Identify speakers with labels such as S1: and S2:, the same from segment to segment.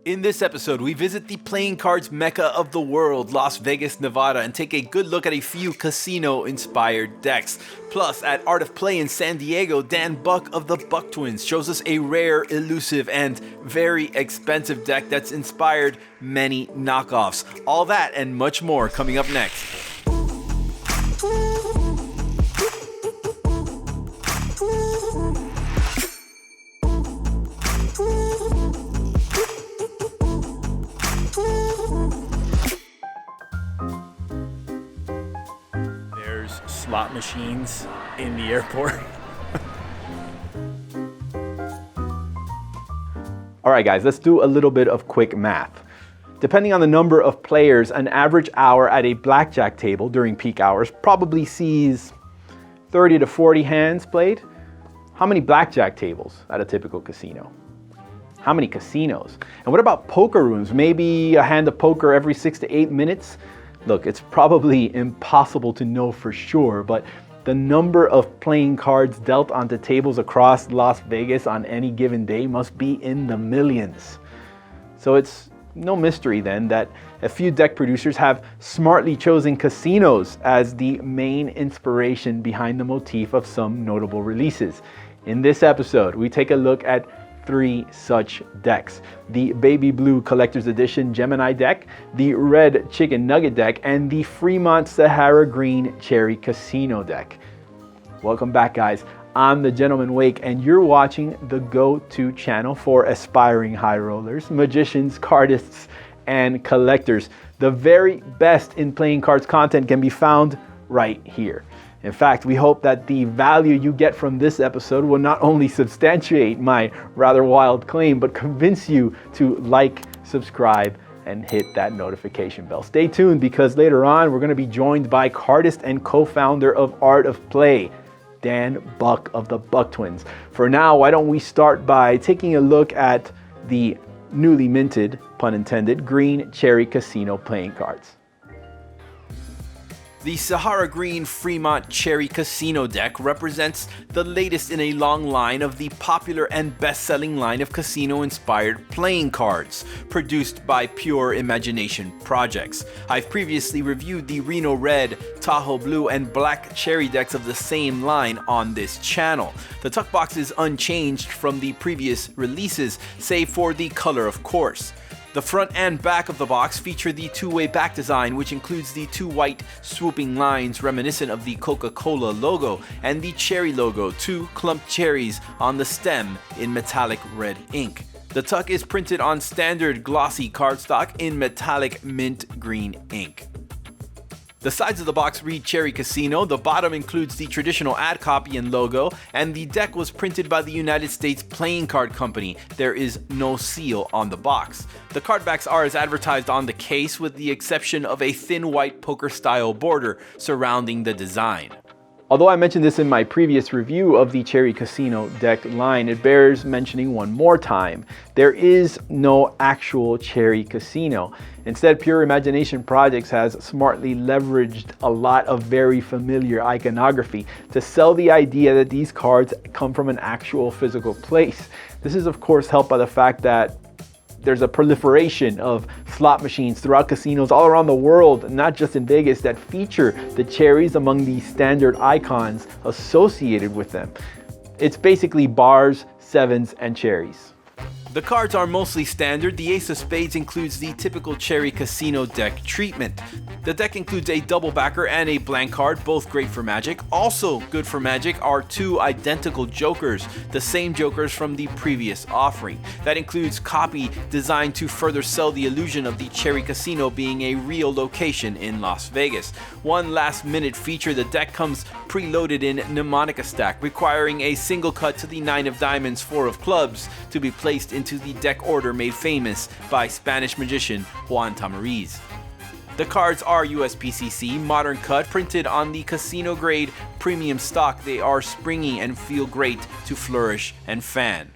S1: In this episode, we visit the playing cards mecca of the world, Las Vegas, Nevada, and take a good look at a few casino-inspired decks. Plus, at Art of Play in San Diego, Dan Buck of the Buck Twins shows us a rare, elusive, and very expensive deck that's inspired many knockoffs. All that and much more coming up next.
S2: Slot machines in the airport.
S3: All right, guys, let's do a little bit of quick math. Depending on the number of players, an average hour at a blackjack table during peak hours probably sees 30 to 40 hands played. How many blackjack tables at a typical casino? How many casinos? And what about poker rooms? Maybe a hand of poker every 6 to 8 minutes? Look, it's probably impossible to know for sure, but the number of playing cards dealt onto tables across Las Vegas on any given day must be in the millions. So it's no mystery then that a few deck producers have smartly chosen casinos as the main inspiration behind the motif of some notable releases. In this episode, we take a look at 3 such decks: the baby blue collector's edition Gemini deck, the red Chicken Nugget deck, and the Fremont Sahara green cherry casino deck. Welcome back, guys. I'm TheGentlemanWake, and you're watching the go-to channel for aspiring high rollers, magicians, cardists, and collectors. The very best in playing cards content can be found right here. In fact, we hope that the value you get from this episode will not only substantiate my rather wild claim, but convince you to like, subscribe, and hit that notification bell. Stay tuned, because later on we're going to be joined by cardist and co-founder of Art of Play, Dan Buck of the Buck Twins. For now, why don't we start by taking a look at the newly minted, pun intended, green cherry casino playing cards.
S1: The Sahara Green Fremont Cherry Casino deck represents the latest in a long line of the popular and best-selling line of casino-inspired playing cards, produced by Pure Imagination Projects. I've previously reviewed the Reno Red, Tahoe Blue, and Black Cherry decks of the same line on this channel. The tuck box is unchanged from the previous releases, save for the color, of course. The front and back of the box feature the two-way back design, which includes the 2 white swooping lines reminiscent of the Coca-Cola logo and the cherry logo, 2 clumped cherries on the stem in metallic red ink. The tuck is printed on standard glossy cardstock in metallic mint green ink. The sides of the box read Cherry Casino, the bottom includes the traditional ad copy and logo, and the deck was printed by the United States Playing Card Company. There is no seal on the box. The card backs are as advertised on the case, with the exception of a thin white poker-style border surrounding the design.
S3: Although I mentioned this in my previous review of the Cherry Casino deck line, it bears mentioning one more time. There is no actual Cherry Casino. Instead, Pure Imagination Projects has smartly leveraged a lot of very familiar iconography to sell the idea that these cards come from an actual physical place. This is, of course, helped by the fact that there's a proliferation of slot machines throughout casinos all around the world, not just in Vegas, that feature the cherries among the standard icons associated with them. It's basically bars, sevens, and cherries.
S1: The cards are mostly standard. The Ace of Spades includes the typical Cherry Casino deck treatment. The deck includes a double backer and a blank card, both great for Magic. Also good for Magic are 2 identical jokers, the same jokers from the previous offering. That includes copy designed to further sell the illusion of the Cherry Casino being a real location in Las Vegas. One last minute feature, the deck comes preloaded in mnemonic stack, requiring a single cut to the 9 of diamonds, 4 of clubs to be placed into the deck order made famous by Spanish magician Juan Tamariz. The cards are USPCC, modern cut, printed on the casino grade premium stock. They are springy and feel great to flourish and fan.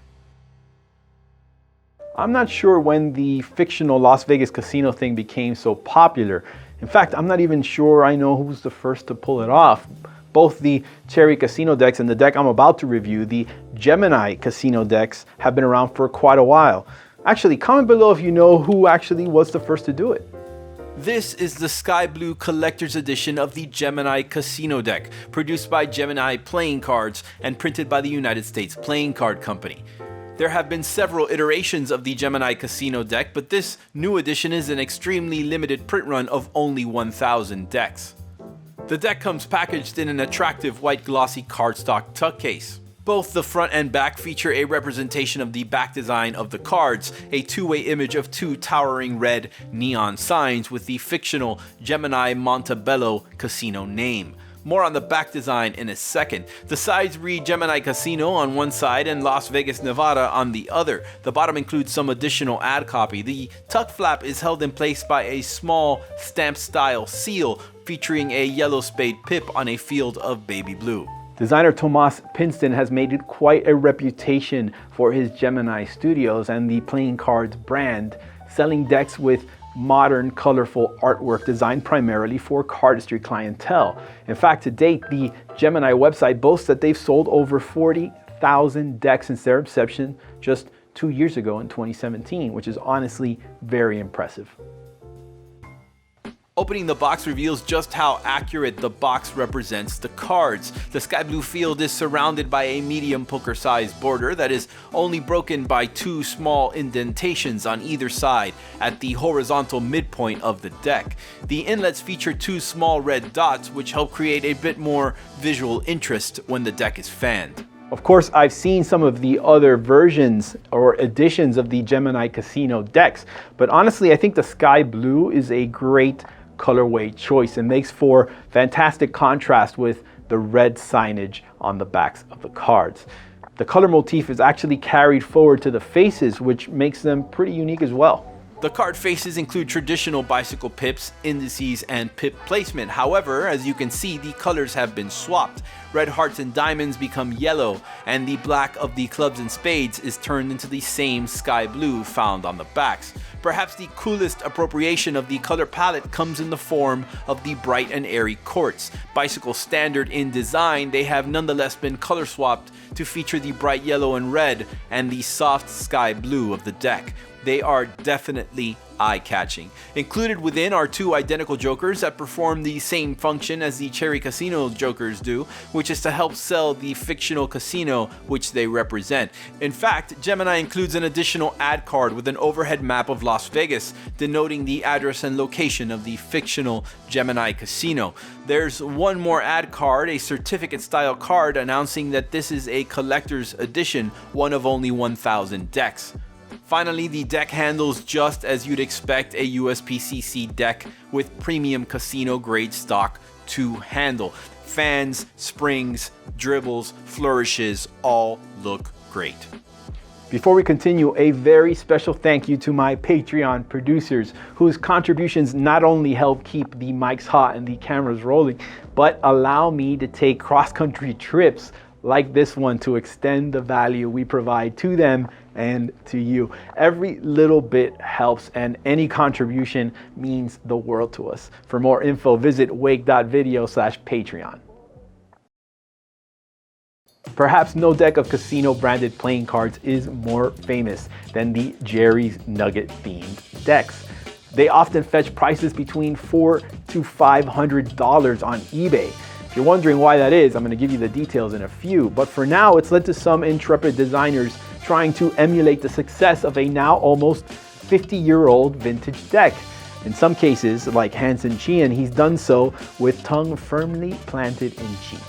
S3: I'm not sure when the fictional Las Vegas casino thing became so popular. In fact, I'm not even sure I know who was the first to pull it off. Both the Cherry Casino decks and the deck I'm about to review, the Gemini Casino decks, have been around for quite a while. Actually, comment below if you know who actually was the first to do it.
S1: This is the Sky Blue Collector's Edition of the Gemini Casino Deck, produced by Gemini Playing Cards and printed by the United States Playing Card Company. There have been several iterations of the Gemini Casino Deck, but this new edition is an extremely limited print run of only 1,000 decks. The deck comes packaged in an attractive white glossy cardstock tuck case. Both the front and back feature a representation of the back design of the cards, a two-way image of two towering red neon signs with the fictional Gemini Montebello casino name. More on the back design in a second. The sides read Gemini Casino on one side and Las Vegas, Nevada on the other. The bottom includes some additional ad copy. The tuck flap is held in place by a small stamp-style seal featuring a yellow spade pip on a field of baby blue.
S3: Designer Tomas Pinston has made it quite a reputation for his Gemini Studios and the Playing Cards brand, selling decks with modern, colorful artwork designed primarily for cardistry clientele. In fact, to date, the Gemini website boasts that they've sold over 40,000 decks since their inception just 2 years ago in 2017, which is honestly very impressive.
S1: Opening the box reveals just how accurate the box represents the cards. The sky blue field is surrounded by a medium poker-sized border that is only broken by two small indentations on either side at the horizontal midpoint of the deck. The inlets feature two small red dots which help create a bit more visual interest when the deck is fanned.
S3: Of course, I've seen some of the other versions or editions of the Gemini Casino decks, but honestly, I think the sky blue is a great colorway choice and makes for fantastic contrast with the red signage on the backs of the cards. The color motif is actually carried forward to the faces, which makes them pretty unique as well.
S1: The card faces include traditional bicycle pips, indices, and pip placement. However, as you can see, the colors have been swapped. Red hearts and diamonds become yellow, and the black of the clubs and spades is turned into the same sky blue found on the backs. Perhaps the coolest appropriation of the color palette comes in the form of the bright and airy courts. Bicycle standard in design, they have nonetheless been color swapped to feature the bright yellow and red and the soft sky blue of the deck. They are definitely eye-catching. Included within are two identical jokers that perform the same function as the Cherry Casino jokers do, which is to help sell the fictional casino which they represent. In fact, Gemini includes an additional ad card with an overhead map of Las Vegas, denoting the address and location of the fictional Gemini Casino. There's one more ad card, a certificate-style card announcing that this is a collector's edition, one of only 1,000 decks. Finally, the deck handles just as you'd expect a USPCC deck with premium casino grade stock to handle. Fans, springs, dribbles, flourishes all look great.
S3: Before we continue, a very special thank you to my Patreon producers, whose contributions not only help keep the mics hot and the cameras rolling, but allow me to take cross-country trips like this one to extend the value we provide to them and to you. Every little bit helps, and any contribution means the world to us. For more info, visit wake.video/Patreon. Perhaps no deck of casino branded playing cards is more famous than the Jerry's Nugget themed decks. They often fetch prices between $400 to $500 on eBay. If you're wondering why that is, I'm going to give you the details in a few, but for now it's led to some intrepid designers trying to emulate the success of a now almost 50-year-old vintage deck. In some cases, like Hansen Chian, he's done so with tongue firmly planted in cheek.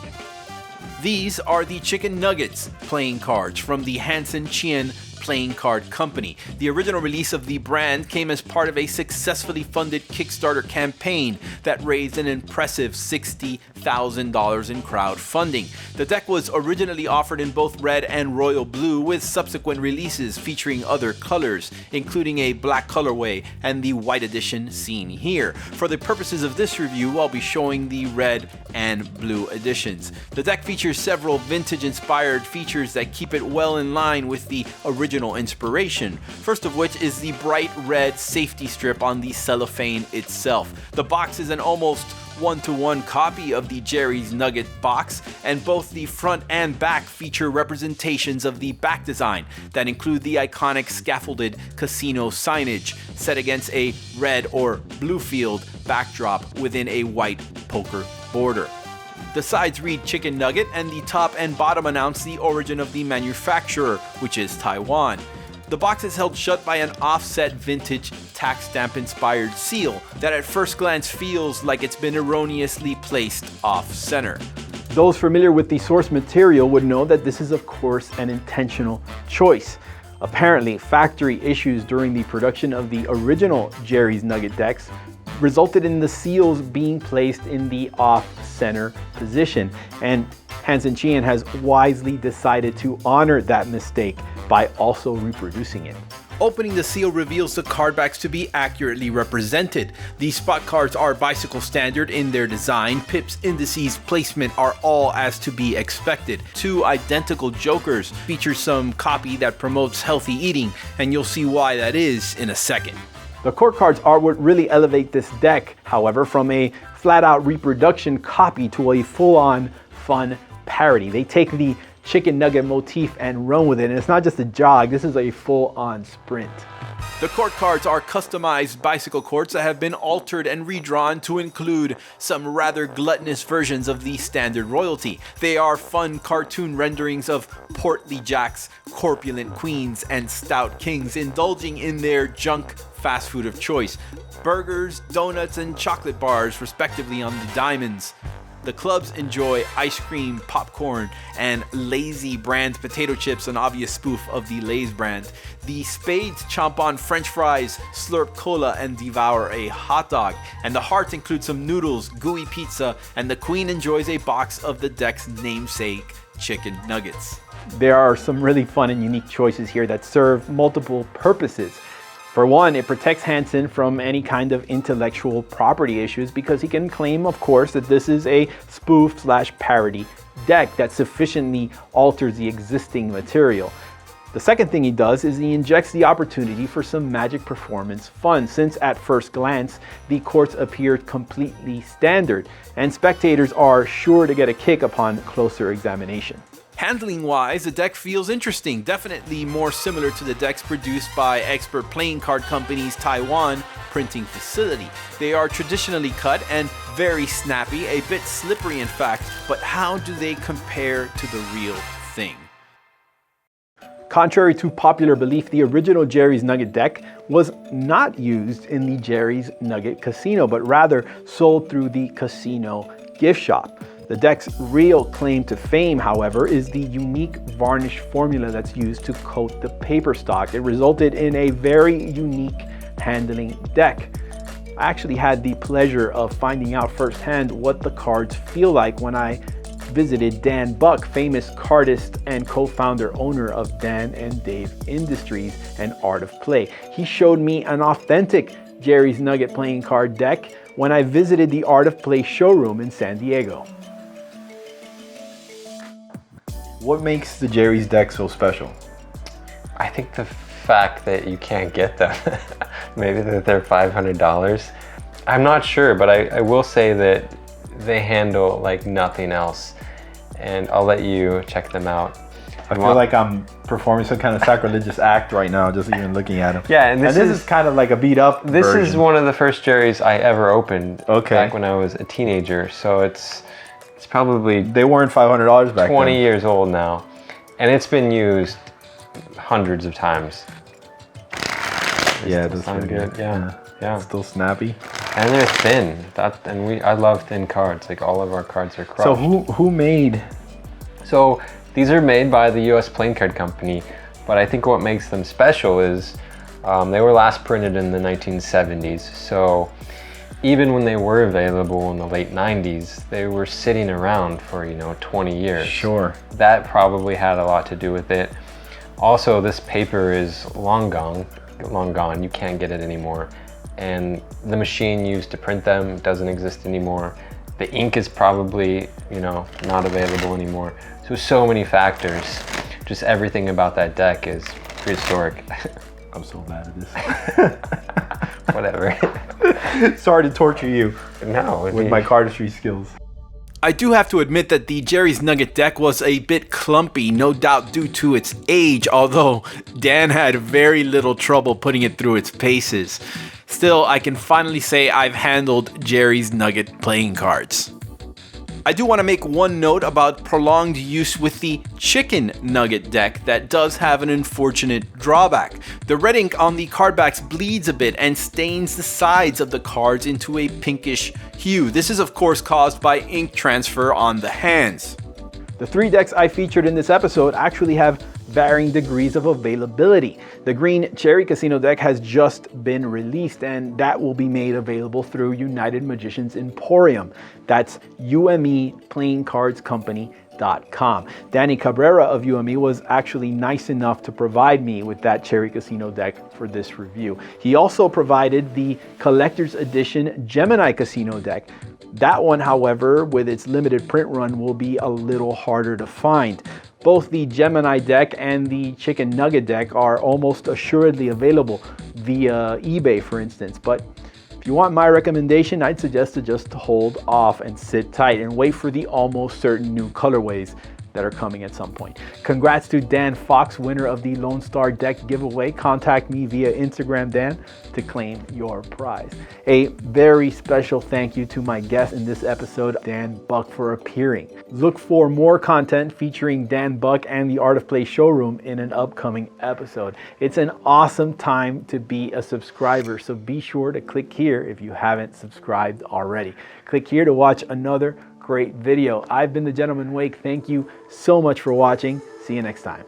S1: These are the Chicken Nuggets playing cards from the Hansen Chian Playing Card Company. The original release of the brand came as part of a successfully funded Kickstarter campaign that raised an impressive $60,000 in crowdfunding. The deck was originally offered in both red and royal blue, with subsequent releases featuring other colors, including a black colorway and the white edition seen here. For the purposes of this review, I'll be showing the red and blue editions. The deck features several vintage-inspired features that keep it well in line with the original inspiration, first of which is the bright red safety strip on the cellophane itself. The box is an almost 1-to-1 copy of the Jerry's Nugget box, and both the front and back feature representations of the back design that include the iconic scaffolded casino signage set against a red or blue field backdrop within a white poker border. The sides read Chicken Nugget, and the top and bottom announce the origin of the manufacturer, which is Taiwan. The box is held shut by an offset vintage tax stamp inspired seal that at first glance feels like it's been erroneously placed off center.
S3: Those familiar with the source material would know that this is of course an intentional choice. Apparently, factory issues during the production of the original Jerry's Nugget decks resulted in the seals being placed in the off-center position, and Hansen Chian has wisely decided to honor that mistake by also reproducing it.
S1: Opening the seal reveals the card backs to be accurately represented. These spot cards are bicycle standard in their design. Pips, indices, placement are all as to be expected. Two identical jokers feature some copy that promotes healthy eating, and you'll see why that is in a second.
S3: The court cards are what really elevate this deck, however, from a flat-out reproduction copy to a full-on fun parody. They take the Chicken Nugget motif and run with it, and it's not just a jog, this is a full-on sprint.
S1: The court cards are customized bicycle courts that have been altered and redrawn to include some rather gluttonous versions of the standard royalty. They are fun cartoon renderings of portly jacks, corpulent queens, and stout kings indulging in their junk fast food of choice. Burgers, donuts, and chocolate bars respectively on the diamonds. The clubs enjoy ice cream, popcorn, and Lazy brand potato chips, an obvious spoof of the Lay's brand. The spades chomp on french fries, slurp cola, and devour a hot dog. And the hearts include some noodles, gooey pizza, and the queen enjoys a box of the deck's namesake chicken nuggets.
S3: There are some really fun and unique choices here that serve multiple purposes. For one, it protects Hansen from any kind of intellectual property issues because he can claim, of course, that this is a spoof/parody deck that sufficiently alters the existing material. The second thing he does is he injects the opportunity for some magic performance fun, since at first glance, the courts appear completely standard, and spectators are sure to get a kick upon closer examination.
S1: Handling wise, the deck feels interesting, definitely more similar to the decks produced by expert playing card company's Taiwan printing facility. They are traditionally cut and very snappy, a bit slippery in fact, but how do they compare to the real thing?
S3: Contrary to popular belief, the original Jerry's Nugget deck was not used in the Jerry's Nugget casino, but rather sold through the casino gift shop. The deck's real claim to fame, however, is the unique varnish formula that's used to coat the paper stock. It resulted in a very unique handling deck. I actually had the pleasure of finding out firsthand what the cards feel like when I visited Dan Buck, famous cardist and co-founder owner of Dan and Dave Industries and Art of Play. He showed me an authentic Jerry's Nugget playing card deck when I visited the Art of Play showroom in San Diego. What makes the Jerry's deck so special?
S4: I think the fact that you can't get them. Maybe that they're $500. I'm not sure, but I will say that they handle like nothing else. And I'll let you check them out.
S3: I feel like I'm performing some kind of sacrilegious act right now, just even looking at them.
S4: Yeah, and this
S3: is kind of like a beat up version.
S4: This is one of the first Jerry's I ever opened back when I was a teenager. So it's probably...
S3: They weren't $500 back then.
S4: 20 years old now. And it's been used hundreds of times.
S3: Yeah, it does
S4: sound good. Yeah.
S3: It's still snappy.
S4: And they're thin. I love thin cards. Like all of our cards are crushed.
S3: So who made?
S4: So these are made by the U.S. Playing Card Company, but I think what makes them special is they were last printed in the 1970s. So even when they were available in the late 90s, they were sitting around for 20 years.
S3: Sure.
S4: That probably had a lot to do with it. Also, this paper is long gone. You can't get it anymore. And the machine used to print them doesn't exist anymore. The ink is probably, not available anymore. So many factors. Just everything about that deck is prehistoric.
S3: I'm so bad at this.
S4: Whatever.
S3: Sorry to torture you.
S4: No.
S3: with my cardistry skills.
S1: I do have to admit that the Jerry's Nugget deck was a bit clumpy, no doubt due to its age, although Dan had very little trouble putting it through its paces. Still, I can finally say I've handled Jerry's Nugget playing cards. I do want to make one note about prolonged use with the Chicken Nugget deck that does have an unfortunate drawback. The red ink on the card backs bleeds a bit and stains the sides of the cards into a pinkish hue. This is of course caused by ink transfer on the hands.
S3: The 3 decks I featured in this episode actually have varying degrees of availability. The green Cherry Casino deck has just been released, and that will be made available through United Magicians Emporium. That's UMEplayingcardscompany.com. Danny Cabrera of UME was actually nice enough to provide me with that Cherry Casino deck for this review. He also provided the collector's edition Gemini Casino deck. That one, however, with its limited print run, will be a little harder to find. Both the Gemini deck and the Chicken Nugget deck are almost assuredly available via eBay, for instance. But if you want my recommendation, I'd suggest to just hold off and sit tight and wait for the almost certain new colorways that are coming at some point. Congrats to Dan Fox, winner of the Lone Star deck giveaway. Contact me via Instagram, Dan, to claim your prize. A very special thank you to my guest in this episode, Dan Buck, for appearing. Look for more content featuring Dan Buck and the Art of Play showroom in an upcoming episode. It's an awesome time to be a subscriber, so be sure to click here if you haven't subscribed already. Click here to watch another great video. I've been the Gentleman Wake. Thank you so much for watching. See you next time.